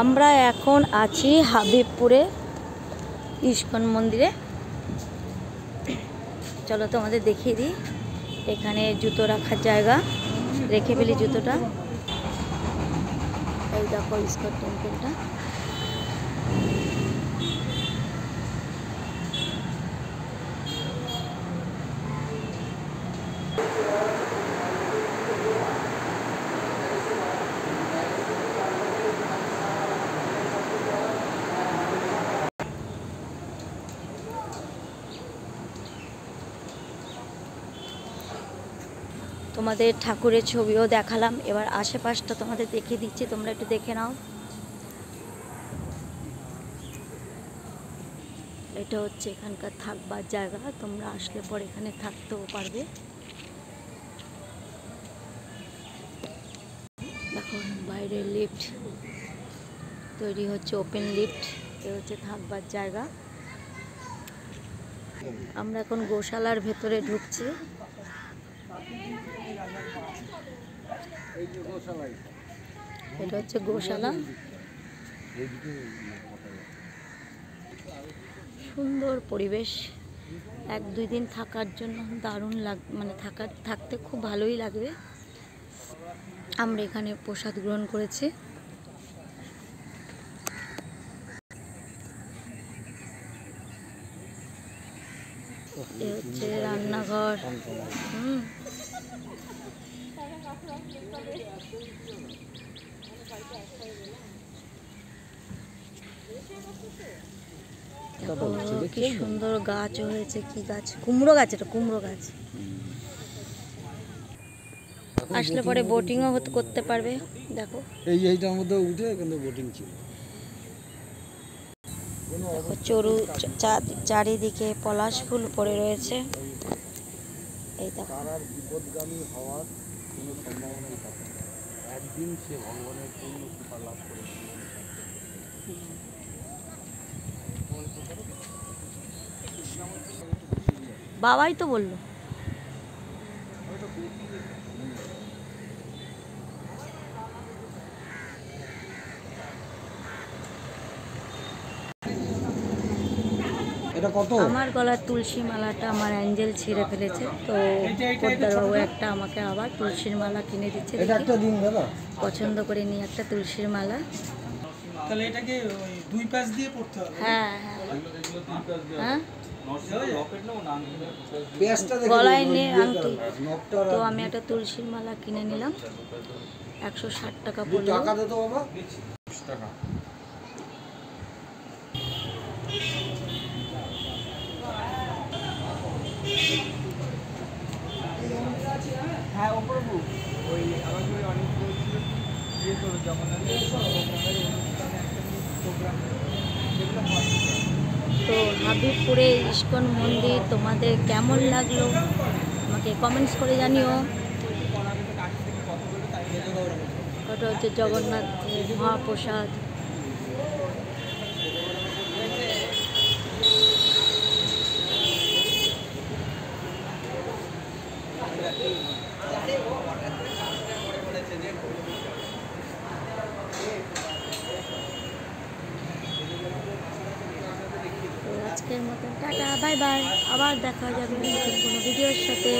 আমরা এখন আছি হাবিবপুরে ইস্কন মন্দিরে। চলো তোমাদের দেখিয়ে দিই। এখানে জুতো রাখার জায়গা, রেখে ফেলি জুতোটা। এই দেখো ইস্কন টেম্পলটা। তোমাদের ঠাকুরের ছবিও দেখালাম, এবার আশেপাশটা তোমাদের দেখিয়ে দিচ্ছি, তোমরা একটু দেখে নাও। এটা হচ্ছে এখানকার থাকবার জায়গা, তোমরা আসলে পরে এখানে থাকতেও পারবে। দেখো বাইরে লিফট তৈরি হচ্ছে, ওপেন লিফট। এ হচ্ছে থাকবার জায়গা। আমরা এখন গোশালার ভেতরে ঢুকছি। এটা হচ্ছে গোশালা। সুন্দর পরিবেশ, 1-2 দিন থাকার জন্য দারুণ মানে থাকতে খুব ভালোই লাগবে। আমরা এখানে প্রসাদ গ্রহণ করেছি। এ হচ্ছে রান্নাঘর। কি সুন্দর গাছ হয়েছে, কি গাছ? কুমড়ো গাছ। এটা কুমড়ো গাছ। আসলে পরে বোটিংও করতে পারবে। দেখো এইটার মধ্যে উঠে কিন্তু বোটিং ছিল। দেখো চারিদিকে পলাশ ফুল পড়ে রয়েছে। এই দেখো বিপদগামী হওয়ার কোনো সম্ভাবনাই থাকে না। একদিন সে ভগবানের পূর্ণ কৃপা লাভ করে। বাবাই তো বললো। আমার গলার তুলসী মালাটা আমার অ্যাঞ্জেল ছিঁড়ে ফেলেছে, তো পোদ্দারবাবু একটা আমাকে আবার তুলসীর মালা কিনে দিচ্ছে। পছন্দ করে নিয়ে একটা তুলসীর মালা। তাহলে এটাকে দুই পাশ দিয়ে পড়তে হবে। হ্যাঁ হ্যাঁ, গলায় নে আংটি। তো আমি একটা তুলসীর মালা কিনে নিলাম, 160 টাকা পড়লো। হ্যাঁ ও প্রভু, ওই আমাকে অনেক ইয়ে করে জগন্নাথের প্রোগ্রাম। তো হাবিবপুরে ইস্কন মন্দির তোমাদের কেমন লাগলো আমাকে কমেন্টস করে জানিও। ওটা হচ্ছে জগন্নাথ মহাপ্রসাদ। আজকের মতন টাটা, বাই বাই। আবার দেখা যাবে নতুন কোনো ভিডিওর সাথে।